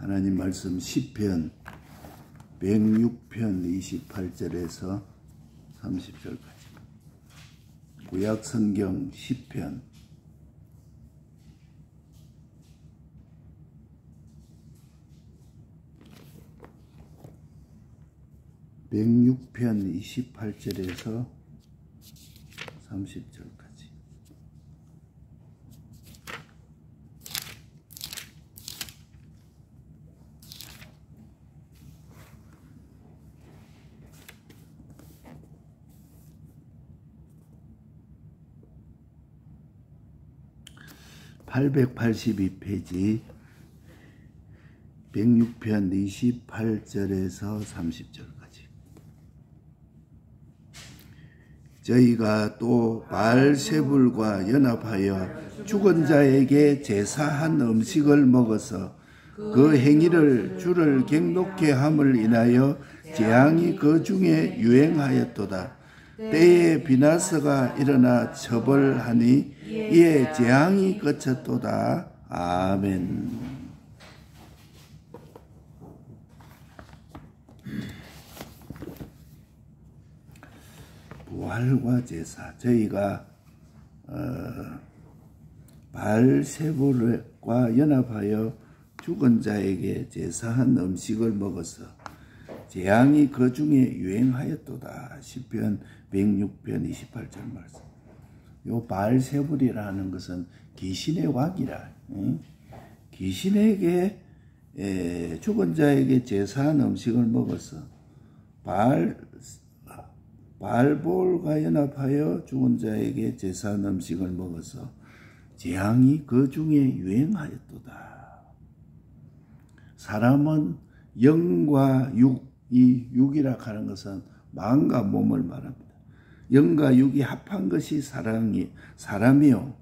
하나님 말씀 시편 106편 28절에서 30절까지 구약 성경 시편 106편 28절에서 30절까지. (882페이지) 106편 28절에서 30절까지. 저희가 또 바알세불과 연합하여 죽은 자에게 제사한 음식을 먹어서 그 행위를 주를 경노케 함을 인하여 재앙이 그 중에 유행하였도다. 때에 비나서가 일어나 처벌하니 이에 재앙이 그쳤도다. 아멘. 부활과 제사. 저희가 바알세불과 연합하여 죽은 자에게 제사한 음식을 먹어서 재앙이 그 중에 유행하였도다. 시편 106편 28절 말씀. 요 바알세불이라는 것은 귀신의 왕이라. 귀신에게 죽은 자에게 제사한 음식을 먹어서 바알볼과 연합하여 죽은 자에게 제사한 음식을 먹어서 재앙이 그 중에 유행하였도다. 사람은 영과 육, 이 육이라 하는 것은 마음과 몸을 말합니다. 영과 육이 합한 것이 사람이요.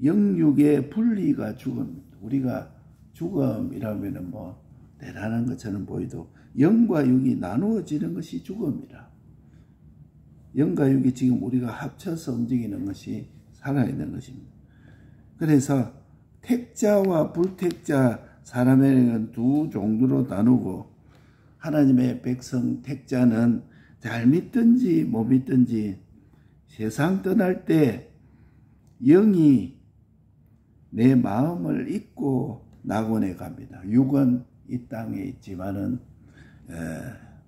영육의 분리가 죽음입니다. 우리가 죽음이라면 뭐 대단한 것처럼 보이도 영과 육이 나누어지는 것이 죽음이라. 영과 육이 지금 우리가 합쳐서 움직이는 것이 살아있는 것입니다. 그래서 택자와 불택자, 사람에게는 두 종류로 나누고, 하나님의 백성 택자는 잘 믿든지 못 믿든지 세상 떠날 때 영이 내 마음을 잊고 낙원에 갑니다. 육은 이 땅에 있지만은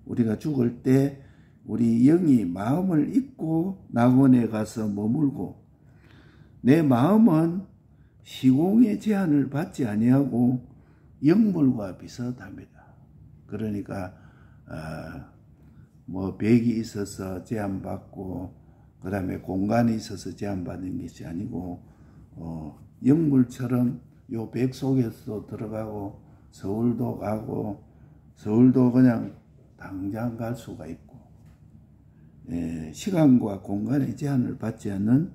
우리가 죽을 때 우리 영이 마음을 잊고 낙원에 가서 머물고, 내 마음은 시공의 제한을 받지 아니하고 영물과 비슷합니다. 그러니까 뭐 벽이 있어서 제한받고 그 다음에 공간이 있어서 제한받는 것이 아니고 영물처럼 요 벽 속에서 들어가고 서울도 가고, 서울도 그냥 당장 갈 수가 있고, 시간과 공간의 제한을 받지 않는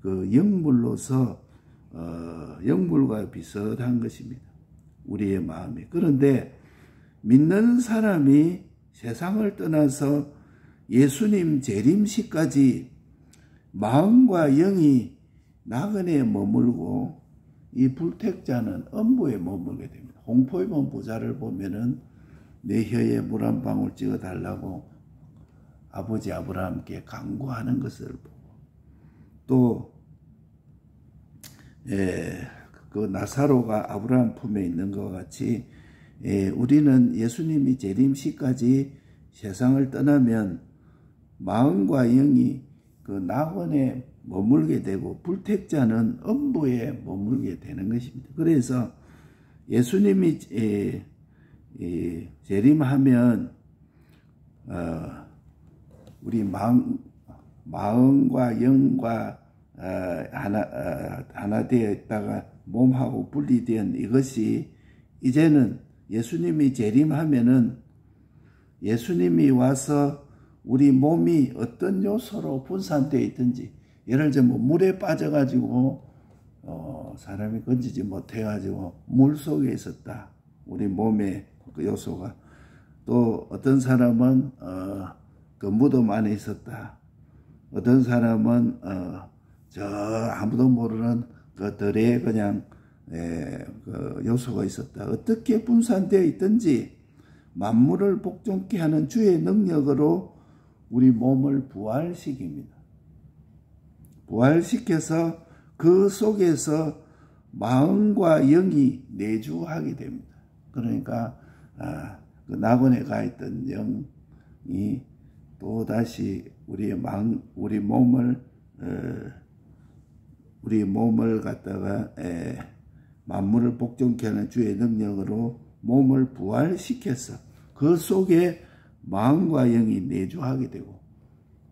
그 영물로서 영물과 비슷한 것입니다. 우리의 마음이. 그런데 믿는 사람이 세상을 떠나서 예수님 재림시까지 마음과 영이 낙원에 머물고, 이 불택자는 음부에 머물게 됩니다. 홍포이본 부자를 보면은 내 혀에 물 한 방울 찍어 달라고 아버지 아브라함께 간구하는 것을 보고, 또 그 나사로가 아브라함 품에 있는 것 같이 우리는 예수님이 재림시까지 세상을 떠나면 마음과 영이 그 낙원에 머물게 되고, 불택자는 음부에 머물게 되는 것입니다. 그래서 예수님이 재림하면 우리 마음과 영과 하나 되어 있다가 몸하고 분리된 이것이 이제는 예수님이 재림하면은 예수님이 와서 우리 몸이 어떤 요소로 분산되어 있든지, 예를 들면 물에 빠져가지고 사람이 건지지 못해가지고 물 속에 있었다. 우리 몸의 그 요소가. 또 어떤 사람은 그 무덤 안에 있었다. 어떤 사람은 저 아무도 모르는 그 들에 그냥 그 요소가 있었다. 어떻게 분산되어 있든지 만물을 복종케 하는 주의 능력으로 우리 몸을 부활시킵니다. 부활시켜서 그 속에서 마음과 영이 내주하게 됩니다. 그러니까 그 낙원에 가 있던 영이 또다시 우리 몸을 갖다가 만물을 복종케 하는 주의 능력으로 몸을 부활시켜서 그 속에 마음과 영이 내주하게 되고,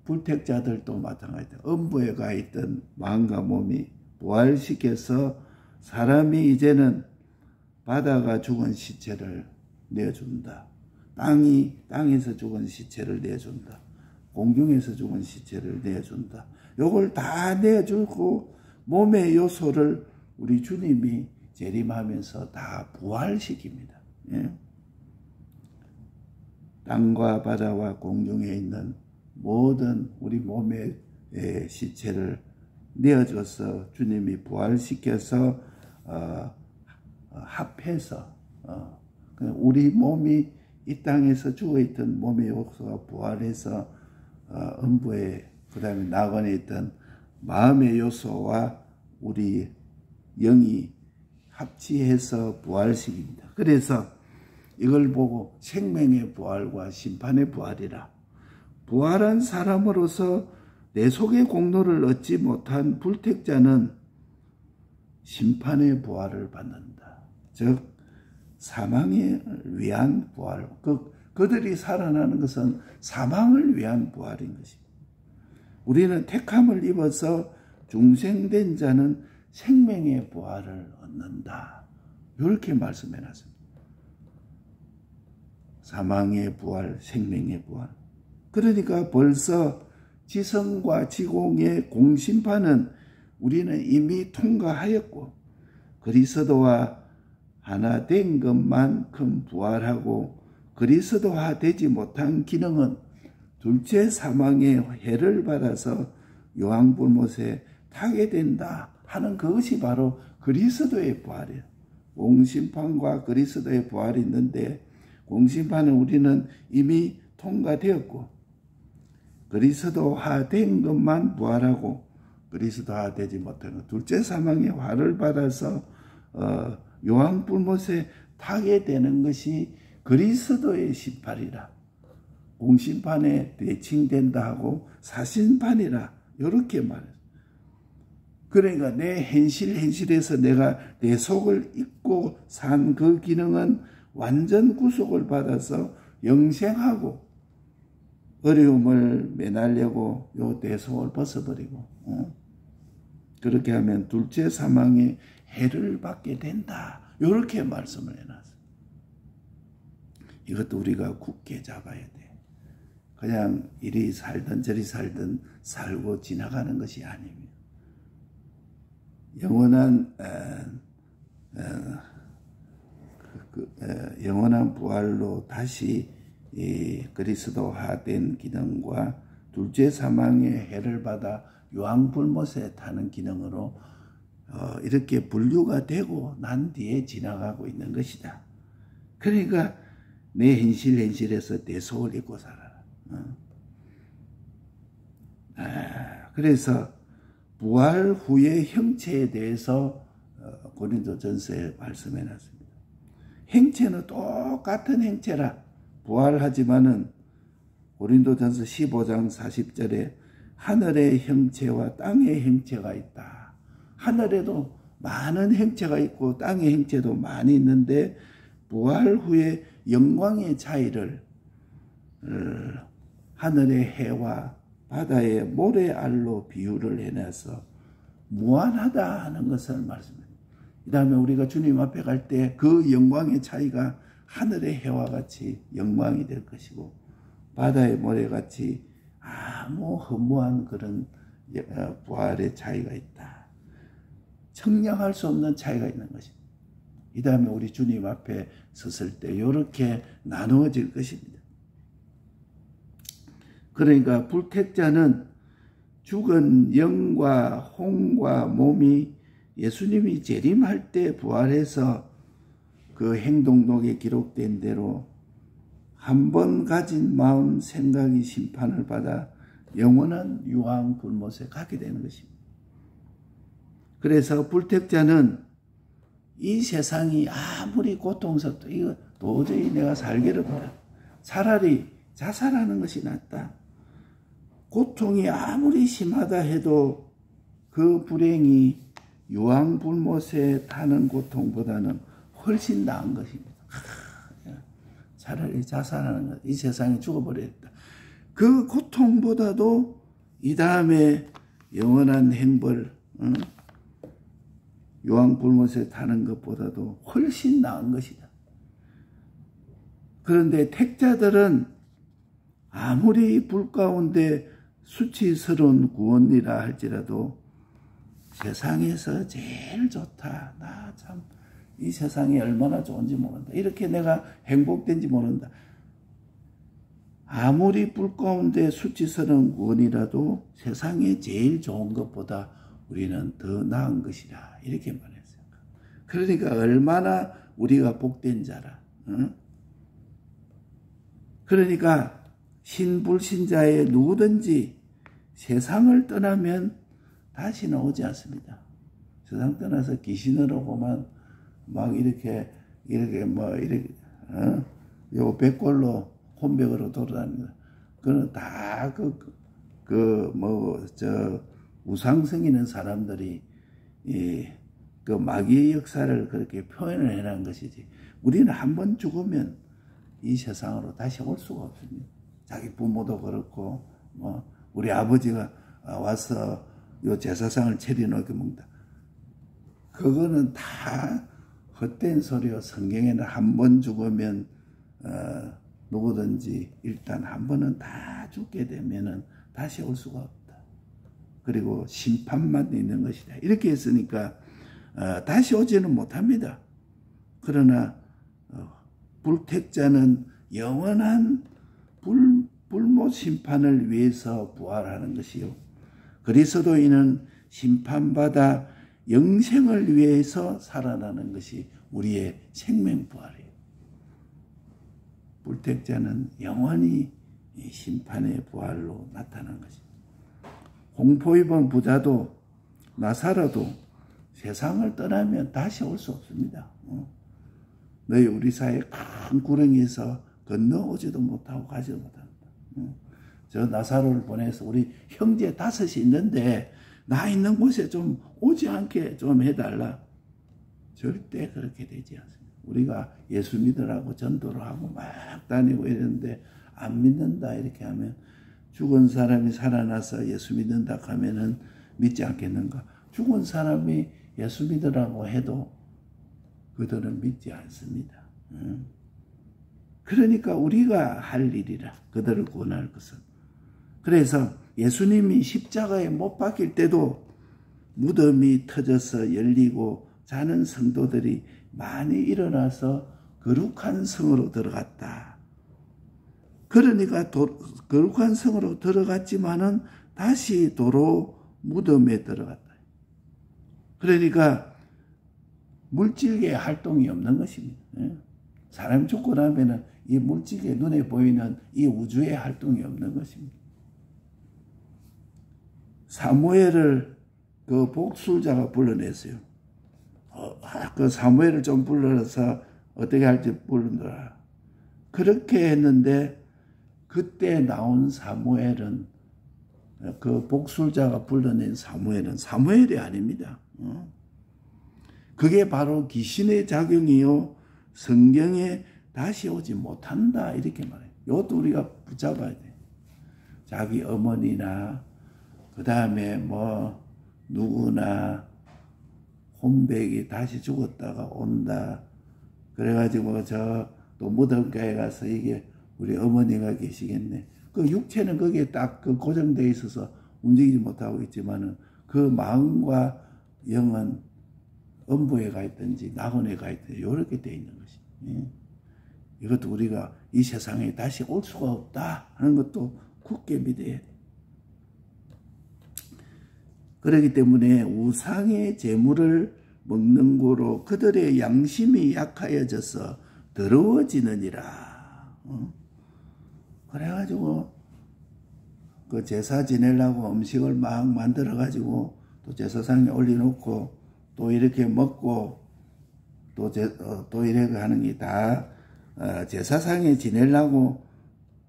불택자들도 마찬가지다. 음부에 가 있던 마음과 몸이 부활시켜서 사람이 이제는 바다가 죽은 시체를 내준다. 땅에서 죽은 시체를 내준다. 공중에서 죽은 시체를 내준다. 요걸 다 내주고 몸의 요소를 우리 주님이 재림하면서 다 부활시킵니다. 예? 땅과 바다와 공중에 있는 모든 우리 몸의 시체를 내어줘서 주님이 부활시켜서 합해서 우리 몸이 이 땅에서 죽어있던 몸의 요소가 부활해서 음부에, 그 다음에 낙원에 있던 마음의 요소와 우리 영이 합치해서 부활시킵니다. 그래서 이걸 보고 생명의 부활과 심판의 부활이라, 부활한 사람으로서 내 속의 공로를 얻지 못한 불택자는 심판의 부활을 받는다. 즉 사망을 위한 부활, 그들이 살아나는 것은 사망을 위한 부활인 것입니다. 우리는 택함을 입어서 중생된 자는 생명의 부활을 얻는다. 이렇게 말씀해 놨습니다. 사망의 부활, 생명의 부활. 그러니까 벌써 지성과 지공의 공심판은 우리는 이미 통과하였고, 그리스도와 하나 된 것만큼 부활하고 그리스도화 되지 못한 기능은 둘째 사망의 해를 받아서 요한불못에 타게 된다 하는 그것이 바로 그리스도의 부활이에요. 공심판과 그리스도의 부활이 있는데, 공심판은 우리는 이미 통과되었고 그리스도화 된 것만 부활하고 그리스도화 되지 못한 것, 둘째 사망의 화를 받아서 요한불못에 타게 되는 것이 그리스도의 심판이라, 공심판에 대칭된다 하고 사신판이라 이렇게 말해요. 그러니까 내 현실에서 내가 내 속을 잊고 산 그 기능은 완전 구속을 받아서 영생하고 어려움을 매날려고 요 내 속을 벗어버리고 그렇게 하면 둘째 사망의 해를 받게 된다. 이렇게 말씀을 해놨어요. 이것도 우리가 굳게 잡아야 돼. 그냥 이리 살든 저리 살든 살고 지나가는 것이 아닙니다. 영원한 부활로 다시 그리스도화된 기능과 둘째 사망의 해를 받아 유황불못에 타는 기능으로 이렇게 분류가 되고 난 뒤에 지나가고 있는 것이다. 그러니까 내 현실에서 내 속을 잊고 살아라. 그래서 부활 후의 형체에 대해서 고린도전서에 말씀해 놨습니다. 행체는 똑같은 행체라. 부활하지만은 고린도전서 15장 40절에 하늘의 형체와 땅의 형체가 있다. 하늘에도 많은 형체가 있고 땅의 형체도 많이 있는데 부활 후에 영광의 차이를 하늘의 해와 바다의 모래알로 비유를 해내서 무한하다 하는 것을 말씀합니다. 그 다음에 우리가 주님 앞에 갈 때 그 영광의 차이가 하늘의 해와 같이 영광이 될 것이고 바다의 모래같이 아무 허무한 그런 부활의 차이가 있다. 청량할 수 없는 차이가 있는 것입니다. 이 다음에 우리 주님 앞에 섰을 때 이렇게 나누어질 것입니다. 그러니까 불택자는 죽은 영과 혼과 몸이 예수님이 재림할 때 부활해서 그 행동록에 기록된 대로 한 번 가진 마음, 생각이 심판을 받아 영원한 유황 불못에 가게 되는 것입니다. 그래서 불택자는 이 세상이 아무리 고통스럽다, 이거 도저히 내가 살기를 바라, 차라리 자살하는 것이 낫다. 고통이 아무리 심하다 해도 그 불행이 유황 불못에 타는 고통보다는 훨씬 나은 것입니다. 차라리 자살하는 것, 이 세상에 죽어버렸다. 그 고통보다도 이 다음에 영원한 행벌, 유황 불못에 타는 것보다도 훨씬 나은 것이다. 그런데 택자들은 아무리 불 가운데 수치스러운 구원이라 할지라도 세상에서 제일 좋다. 나 참 이 세상이 얼마나 좋은지 모른다. 이렇게 내가 행복된지 모른다. 아무리 불 가운데 수치스러운 구원이라도 세상에 제일 좋은 것보다 우리는 더 나은 것이라 이렇게 말했어요. 그러니까 얼마나 우리가 복된 자라. 그러니까 신불신자의 누구든지 세상을 떠나면 다시는 오지 않습니다. 세상 떠나서 귀신을 오고만 막 이렇게 요 백골로 혼백으로 돌아다닙니다. 그는 다 우상성 있는 사람들이 그 마귀의 역사를 그렇게 표현을 해놓은 것이지. 우리는 한 번 죽으면 이 세상으로 다시 올 수가 없습니다. 자기 부모도 그렇고, 우리 아버지가 와서 요 제사상을 차려놓게 먹는다. 그거는 다 헛된 소리요. 성경에는 한 번 죽으면, 누구든지 일단 한 번은 다 죽게 되면은 다시 올 수가 없다. 그리고 심판만 있는 것이다. 이렇게 했으니까, 다시 오지는 못합니다. 그러나, 불택자는 영원한 불못 심판을 위해서 부활하는 것이요. 그리스도인은 심판받아 영생을 위해서 살아나는 것이 우리의 생명 부활이에요. 불택자는 영원히 심판의 부활로 나타난 것입니다. 공포 입은 부자도 나사로도 세상을 떠나면 다시 올 수 없습니다. 너희 우리 사회 큰 구렁이에서 건너오지도 못하고 가지도 못합니다. 저 나사로를 보내서 우리 형제 5이 있는데 나 있는 곳에 좀 오지 않게 좀 해달라. 절대 그렇게 되지 않습니다. 우리가 예수 믿으라고 전도를 하고 막 다니고 이러는데 안 믿는다 이렇게 하면 죽은 사람이 살아나서 예수 믿는다 하면은 믿지 않겠는가? 죽은 사람이 예수 믿으라고 해도 그들은 믿지 않습니다. 그러니까 우리가 할 일이라 그들을 구원할 것은. 그래서 예수님이 십자가에 못 박힐 때도 무덤이 터져서 열리고 자는 성도들이 많이 일어나서 거룩한 성으로 들어갔다. 그러니까 거룩한 성으로 들어갔지만은 다시 도로 무덤에 들어갔다. 그러니까 물질계의 활동이 없는 것입니다. 사람이 죽고 나면은 이 물질계 눈에 보이는 이 우주의 활동이 없는 것입니다. 사무엘을 그 복술자가 불러냈어요. 그 사무엘을 좀 불러서 어떻게 할지 불러라. 그렇게 했는데 그때 나온 사무엘은 그 복술자가 불러낸 사무엘은 사무엘이 아닙니다. 그게 바로 귀신의 작용이요. 성경에 다시 오지 못한다. 이렇게 말해요. 이것도 우리가 붙잡아야 돼. 자기 어머니나 그 다음에 누구나 혼백이 다시 죽었다가 온다. 그래가지고 또 무덤가에 가서 이게 우리 어머니가 계시겠네. 그 육체는 거기에 딱 그 고정되어 있어서 움직이지 못하고 있지만은 그 마음과 영은 음부에 가 있든지 낙원에 가 있든지 이렇게 되어 있는 것이. 이것도 우리가 이 세상에 다시 올 수가 없다 하는 것도 굳게 믿어야 돼. 그렇기 때문에 우상의 제물을 먹는 거로 그들의 양심이 약하여져서 더러워지느니라. 그래가지고 그 제사 지내려고 음식을 막 만들어가지고 또 제사상에 올려놓고 또 이렇게 먹고 또 이렇게 하는 게 다 제사상에 지내려고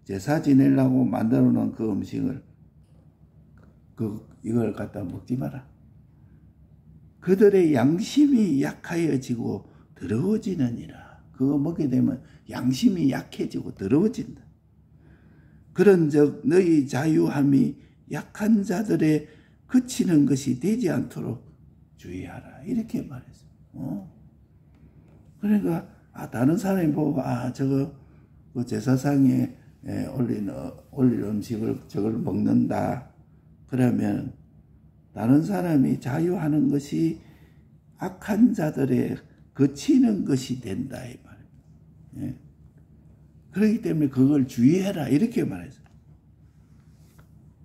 제사 지내려고 만들어 놓은 그 음식을 이걸 갖다 먹지 마라. 그들의 양심이 약하여지고 더러워지느니라. 그거 먹게 되면 양심이 약해지고 더러워진다. 그런즉 너희 자유함이 약한 자들의 그치는 것이 되지 않도록 주의하라. 이렇게 말했어요. 그러니까 다른 사람이 보고 저거 그 제사상에 올릴 음식을 저걸 먹는다. 그러면 다른 사람이 자유하는 것이 악한 자들의 그치는 것이 된다 이 말이에요. 그렇기 때문에 그걸 주의해라 이렇게 말했어요.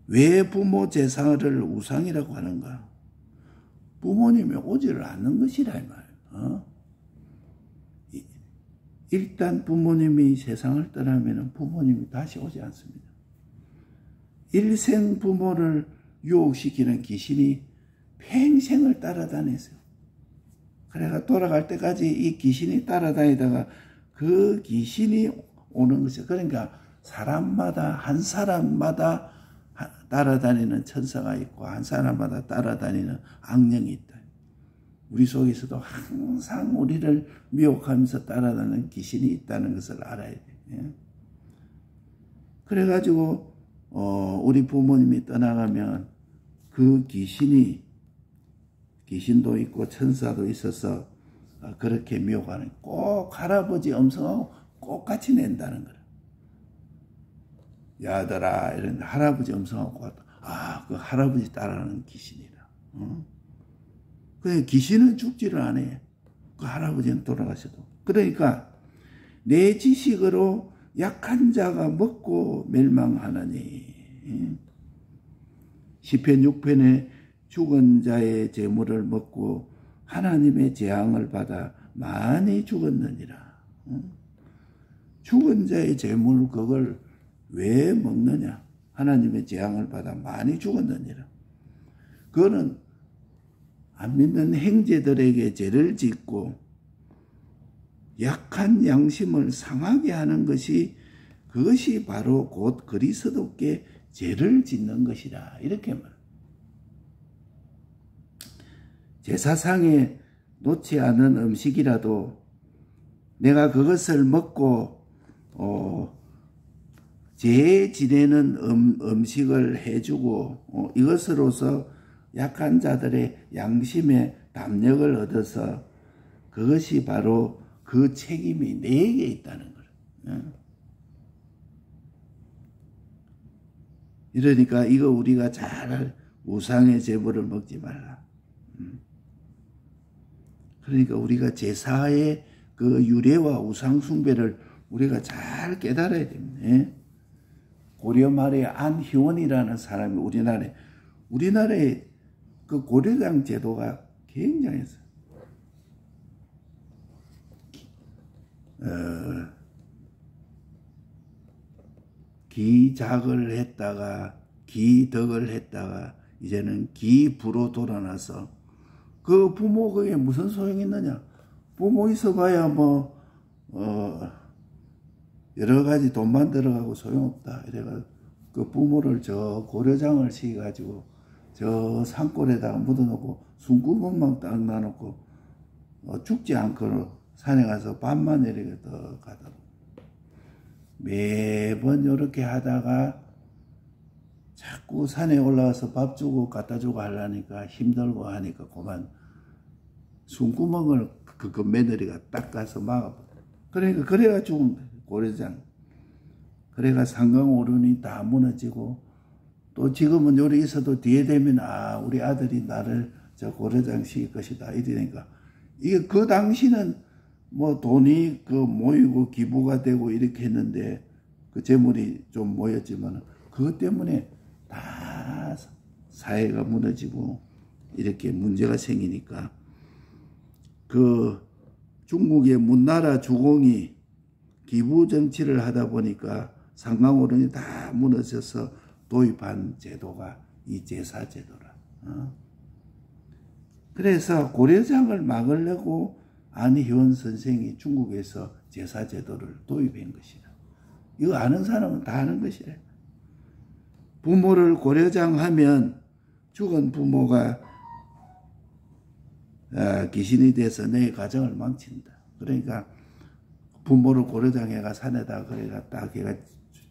왜 부모 제사를 우상이라고 하는가? 부모님이 오지를 않는 것이라 이 말이에요. 일단 부모님이 세상을 떠나면 부모님이 다시 오지 않습니다. 일생 부모를 유혹시키는 귀신이 평생을 따라다녔어요. 그래가 돌아갈 때까지 이 귀신이 따라다니다가 그 귀신이 오는 것이죠. 그러니까 사람마다 한 사람마다 따라다니는 천사가 있고 한 사람마다 따라다니는 악령이 있다. 우리 속에서도 항상 우리를 미혹하면서 따라다니는 귀신이 있다는 것을 알아야 돼요. 그래가지고 우리 부모님이 떠나가면 그 귀신도 있고 천사도 있어서 그렇게 미혹하는, 꼭 할아버지 음성하고 꼭 같이 낸다는 거예요. 야들아 이런 할아버지 음성하고 그 할아버지 따라하는 귀신이라. 그냥 귀신은 죽지를 않아요. 그 할아버지는 돌아가셔도. 그러니까 내 지식으로 약한 자가 먹고 멸망하느니. 시편 6편에 죽은 자의 재물을 먹고 하나님의 재앙을 받아 많이 죽었느니라. 죽은 자의 재물 그걸 왜 먹느냐? 하나님의 재앙을 받아 많이 죽었느니라. 그거는 안 믿는 형제들에게 죄를 짓고 약한 양심을 상하게 하는 것이, 그것이 바로 곧 그리스도께 죄를 짓는 것이라. 이렇게 말합니다. 제사상에 놓지 않은 음식이라도 내가 그것을 먹고 죄 지내는 음식을 해주고 이것으로서 약한 자들의 양심에 담력을 얻어서 그것이 바로 그 책임이 내게 있다는 거예요. 이러니까 이거 우리가 잘 우상의 제물을 먹지 말라. 그러니까 우리가 제사의 그 유래와 우상 숭배를 우리가 잘 깨달아야 됩니다. 고려 말에 안희원이라는 사람이 우리나라에 그 고려당 제도가 굉장했어요. 기작을 했다가 기덕을 했다가 이제는 기부로 돌아나서 그 부모 그게 무슨 소용이 있느냐? 부모 있어봐야 여러 가지 돈만 들어가고 소용없다. 이래가 그 부모를 저 고려장을 시켜가지고 저 산골에다가 묻어놓고 숨구멍만 딱 놔놓고 죽지 않고 산에 가서 밥만 이렇게 더 가다 매번 이렇게 하다가 자꾸 산에 올라가서 밥 주고 갖다 주고 하려니까 힘들고 하니까 그만 숨구멍을 그 며느리가 딱 가서 막아버려. 그러니까 그래가 죽은 거예요. 고려장. 그래가 상강오륜이 다 무너지고 또 지금은 요리 있어도 뒤에 되면 우리 아들이 나를 저 고려장 시킬 것이다 이러니까 이게 그 당시는 돈이 모이고 기부가 되고 이렇게 했는데 그 재물이 좀 모였지만 그것 때문에 다 사회가 무너지고 이렇게 문제가 생기니까 그 중국의 문나라 주공이 기부 정치를 하다 보니까 상강어른이 다 무너져서 도입한 제도가 이 제사제도라. 그래서 고려장을 막으려고 안희원 선생이 중국에서 제사제도를 도입한 것이라. 이거 아는 사람은 다 아는 것이래. 부모를 고려장하면 죽은 부모가 귀신이 돼서 내 가정을 망친다. 그러니까 부모를 고려장해가 산에다 그래가 딱 걔가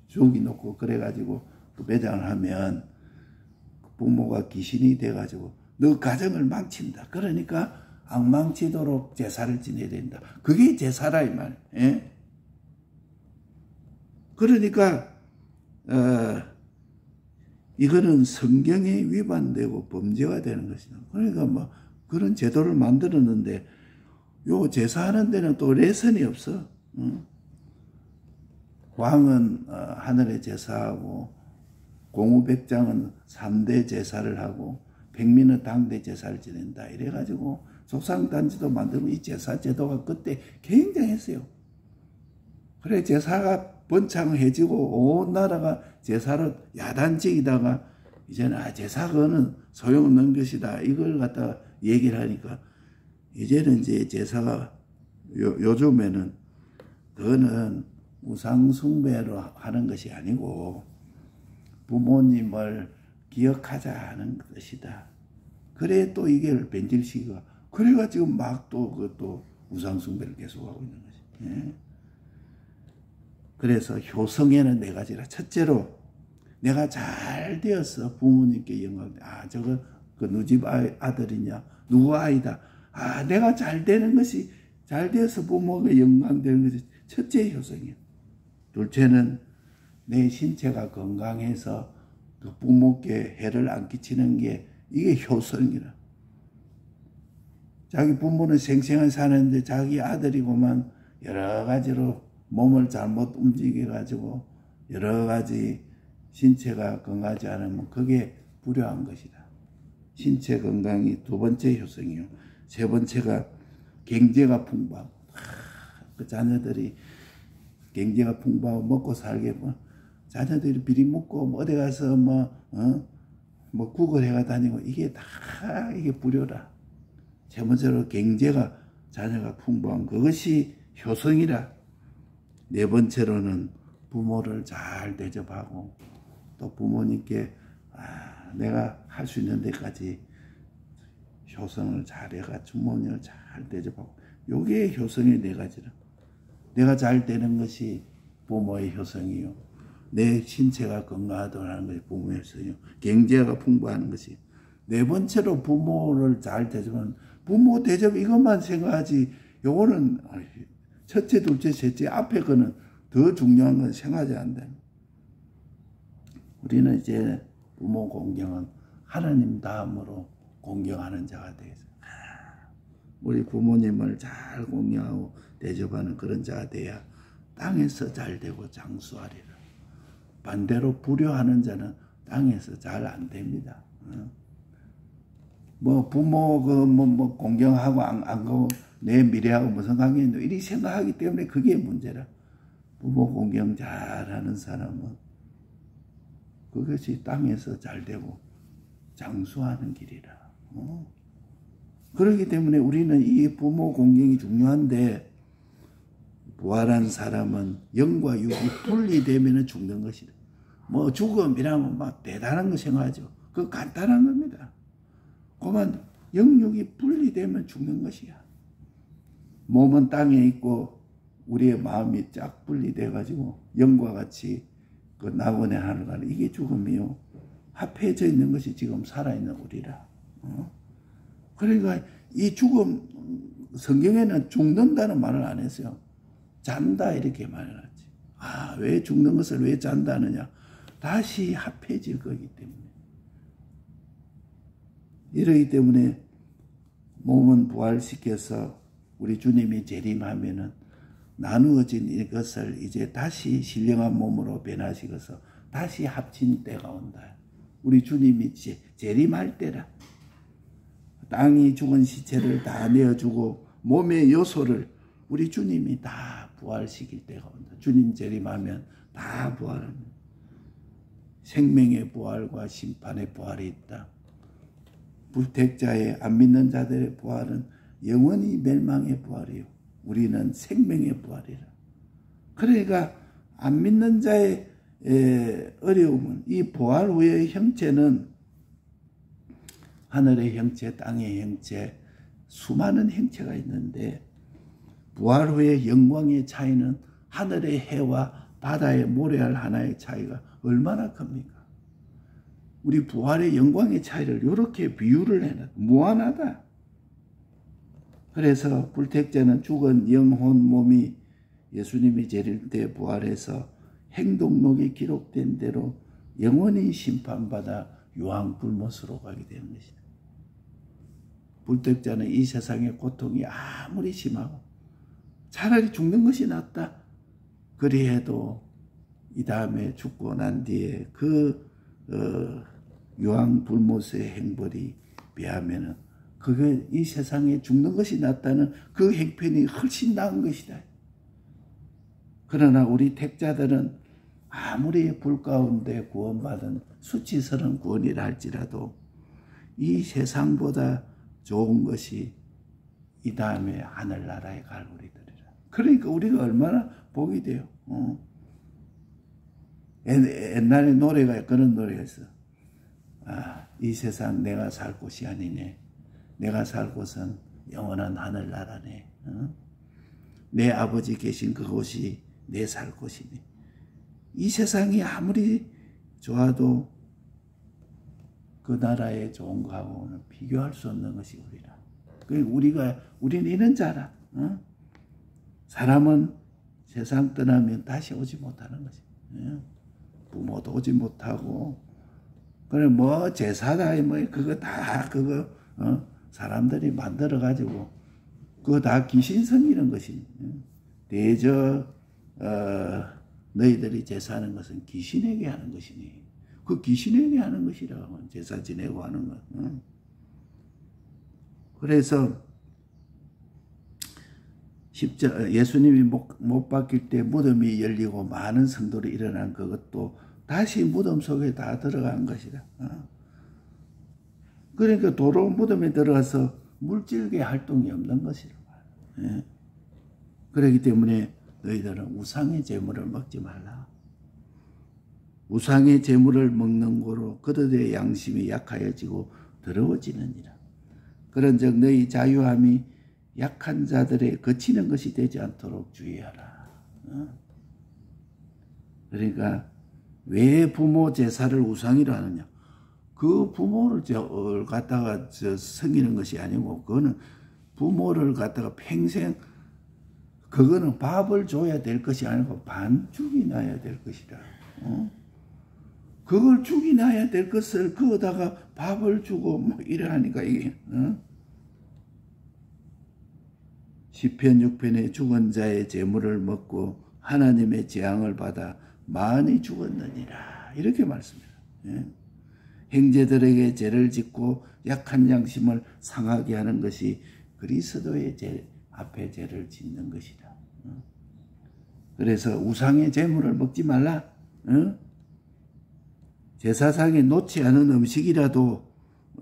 죽이 놓고 그래가지고 그 매장을 하면 부모가 귀신이 돼가지고 너 가정을 망친다. 그러니까 안 망치도록 제사를 지내야 된다. 그게 제사라 이 말. 예? 그러니까 이거는 성경에 위반되고 범죄가 되는 것이다. 그러니까 뭐 그런 제도를 만들었는데 요 제사하는 데는 또 레선이 없어. 왕은 하늘의 제사하고 공우백장은 3대 제사를 하고 백민은 당대 제사를 지낸다. 이래가지고 속상단지도 만들고 이 제사 제도가 그때 굉장했어요. 그래 제사가 번창해지고 온 나라가 제사로 야단치기다가 이제는 제사는 소용없는 것이다. 이걸 갖다 얘기를 하니까 이제는 이제 제사가 요즘에는 그거는 우상숭배로 하는 것이 아니고 부모님을 기억하자 하는 것이다. 그래 또 이게 변질시기가 그래가 지금 막 또 그것도 우상숭배를 계속하고 있는 거지. 예? 그래서 효성에는 네 가지라. 첫째로 내가 잘 되어서 부모님께 영광. 저거 그 누집 아들이냐 누구 아이다. 내가 잘 되는 것이 잘 되어서 부모가 영광되는 것이 첫째 효성이야. 둘째는 내 신체가 건강해서 그 부모께 해를 안 끼치는 게 이게 효성이라. 자기 부모는 생생하게 사는데 자기 아들이고만 여러 가지로 몸을 잘못 움직여가지고 여러 가지 신체가 건강하지 않으면 그게 불효한 것이다. 신체 건강이 두 번째 효성이요. 세 번째가 경제가 풍부하고 그 자녀들이 경제가 풍부하고 먹고 살게 뭐 자녀들이 비리 먹고 뭐 어디 가서 뭐 구걸해가 다니고 이게 다 이게 불효다. 세 번째로 경제가 자녀가 풍부한 그것이 효성이라. 네 번째로는 부모를 잘 대접하고 또 부모님께 내가 할 수 있는 데까지 효성을 잘해가 부모님을 잘 대접하고 요게 효성의 네 가지라. 내가 잘 되는 것이 부모의 효성이요. 내 신체가 건강하도록 하는 것이 부모의 효성이요. 경제가 풍부하는 것이. 네 번째로 부모를 잘 대접하는 부모 대접 이것만 생각하지 요거는 첫째, 둘째, 셋째 앞에 거는 더 중요한 건 생각하지 않는다. 우리는 이제 부모 공경은 하나님 다음으로 공경하는 자가 되어서 우리 부모님을 잘 공경하고 대접하는 그런 자가 돼야 땅에서 잘 되고 장수하리라. 반대로 불효하는 자는 땅에서 잘 안 됩니다. 뭐 부모 뭐 공경하고 안 가고 내 미래하고 무슨 관계 있노 이렇게 생각하기 때문에 그게 문제라. 부모 공경 잘하는 사람은 그것이 땅에서 잘 되고 장수하는 길이라. 그렇기 때문에 우리는 이 부모 공경이 중요한데 부활한 사람은 영과 육이 분리되면 죽는 것이다. 뭐 죽음이라면 막 대단한 거 생각하죠. 그거 간단한 겁니다. 그만 영육이 분리되면 죽는 것이야. 몸은 땅에 있고 우리의 마음이 쫙 분리돼 가지고 영과 같이 그 낙원에 하늘 가는 이게 죽음이요. 합해져 있는 것이 지금 살아있는 우리라. 그러니까 이 죽음 성경에는 죽는다는 말을 안 했어요. 잔다 이렇게 말해놨지. 왜 죽는 것을 왜 잔다느냐. 다시 합해질 거기 때문에. 이러기 때문에 몸은 부활시켜서 우리 주님이 재림하면은 나누어진 이것을 이제 다시 신령한 몸으로 변화시켜서 다시 합친 때가 온다. 우리 주님이 재림할 때라. 땅이 죽은 시체를 다 내어주고 몸의 요소를 우리 주님이 다 부활시킬 때가 온다. 주님 재림하면 다 부활합니다. 생명의 부활과 심판의 부활이 있다. 불택자의 안 믿는 자들의 부활은 영원히 멸망의 부활이요. 우리는 생명의 부활이라. 그러니까 안 믿는 자의 어려움은 이 부활 후의 형체는 하늘의 형체, 땅의 형체, 수많은 형체가 있는데 부활 후의 영광의 차이는 하늘의 해와 바다의 모래알 하나의 차이가 얼마나 큽니까? 우리 부활의 영광의 차이를 이렇게 비유를 해놔. 무한하다. 그래서 불택자는 죽은 영혼 몸이 예수님이 재림 때 부활해서 행동록이 기록된 대로 영원히 심판받아 유황불못으로 가게 되는 것이다. 불택자는 이 세상의 고통이 아무리 심하고 차라리 죽는 것이 낫다. 그리해도 이 다음에 죽고 난 뒤에 그 유황불못의 행벌이 비하면은 그게 이 세상에 죽는 것이 낫다는 그 행편이 훨씬 나은 것이다. 그러나 우리 택자들은 아무리 불 가운데 구원받은 수치스러운 구원이라 할지라도 이 세상보다 좋은 것이 이 다음에 하늘나라에 갈 우리들이라. 그러니까 우리가 얼마나 복이 돼요. 옛날에 노래가 그런 노래가 있어. 이 세상 내가 살 곳이 아니네. 내가 살 곳은 영원한 하늘나라네. 내 아버지 계신 그곳이 내 살 곳이네. 이 세상이 아무리 좋아도 그 나라의 좋은 거하고는 비교할 수 없는 것이 우리라. 우리는 이런 자라. 사람은 세상 떠나면 다시 오지 못하는 것이. 부모도 오지 못하고, 그래 뭐 제사다 뭐 그거 다 사람들이 만들어 가지고 그거 다 귀신 섬기는 것이. 대저 너희들이 제사하는 것은 귀신에게 하는 것이니 그 귀신에게 하는 것이라고 제사 지내고 하는 것. 그래서 예수님이 못 박힐 때 무덤이 열리고 많은 성도들이 일어난 그것도 다시 무덤 속에 다 들어간 것이다. 그러니까 도로 무덤에 들어가서 물질계 활동이 없는 것이라. 그렇기 때문에 너희들은 우상의 제물을 먹지 말라. 우상의 제물을 먹는 거로 그들의 양심이 약하여지고 더러워지느니라. 그런즉 너희 자유함이 약한 자들의 거치는 것이 되지 않도록 주의하라. 그러니까 왜 부모 제사를 우상이라 하느냐? 그 부모를 갖다가 섬기는 것이 아니고 그거는 부모를 갖다가 평생 그거는 밥을 줘야 될 것이 아니고 반죽이 나야 될 것이라. 그걸 죽이 나야 될 것을 그거다가 밥을 주고 뭐 이러니까 이게. 시편 6편에 죽은 자의 재물을 먹고 하나님의 재앙을 받아 많이 죽었느니라. 이렇게 말씀합니다. 형제들에게 죄를 짓고 약한 양심을 상하게 하는 것이 그리스도의 앞에 죄를 짓는 것이다. 그래서 우상의 재물을 먹지 말라. 제사상에 놓지 않은 음식이라도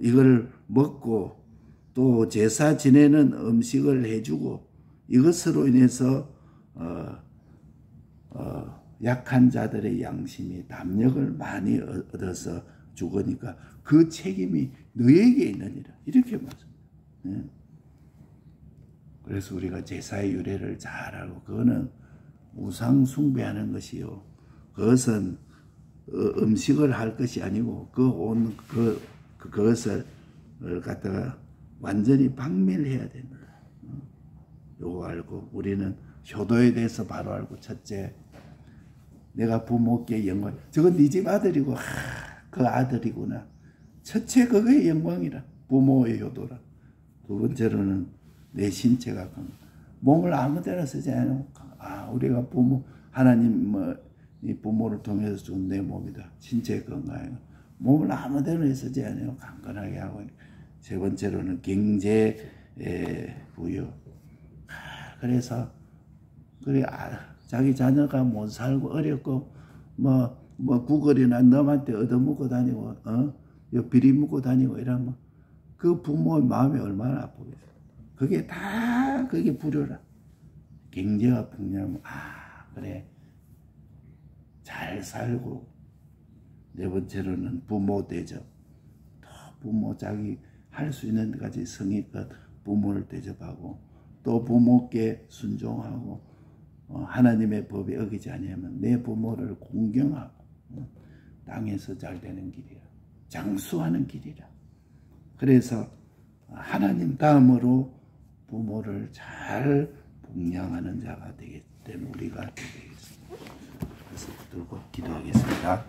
이걸 먹고 또 제사 지내는 음식을 해주고 이것으로 인해서 약한 자들의 양심이 담력을 많이 얻어서 죽으니까 그 책임이 너에게 있느니라. 이렇게 말씀합니다. 그래서 우리가 제사의 유래를 잘 알고 그거는 우상 숭배하는 것이요. 그것은 음식을 할 것이 아니고 그것을 갖다가 완전히 박멸해야 된다. 요거 알고 우리는 효도에 대해서 바로 알고 첫째 내가 부모께 영광. 저건 네 집 아들이고 그 아들이구나. 첫째 그거의 영광이라. 부모의 효도라. 두 번째로는 내 신체가 몸을 아무 데나 쓰지 않고 우리가 하나님 이 부모를 통해서 준 내 몸이다. 신체 건강에 몸을 아무 데나 쓰지 않고 강건하게 하고 세 번째로는 경제 부유. 그래서 그래 자기 자녀가 못 살고 어렵고 뭐 구걸이나 너한테 얻어먹고 다니고 비리 묻고 다니고 이러면 그 부모의 마음이 얼마나 아프겠어요. 그게 불효라. 경제가 풍요하면 그래 잘 살고. 네 번째로는 부모 대접. 또 부모 자기 할 수 있는 데까지 성의껏 부모를 대접하고 또 부모께 순종하고 하나님의 법에 어기지 아니하면 내 부모를 공경하고 땅에서 잘 되는 길이야. 장수하는 길이라. 그래서 하나님 다음으로 부모를 잘 복양하는 자가 되기 때문에 우리가 되겠습니다. 그래서 들고 기도하겠습니다.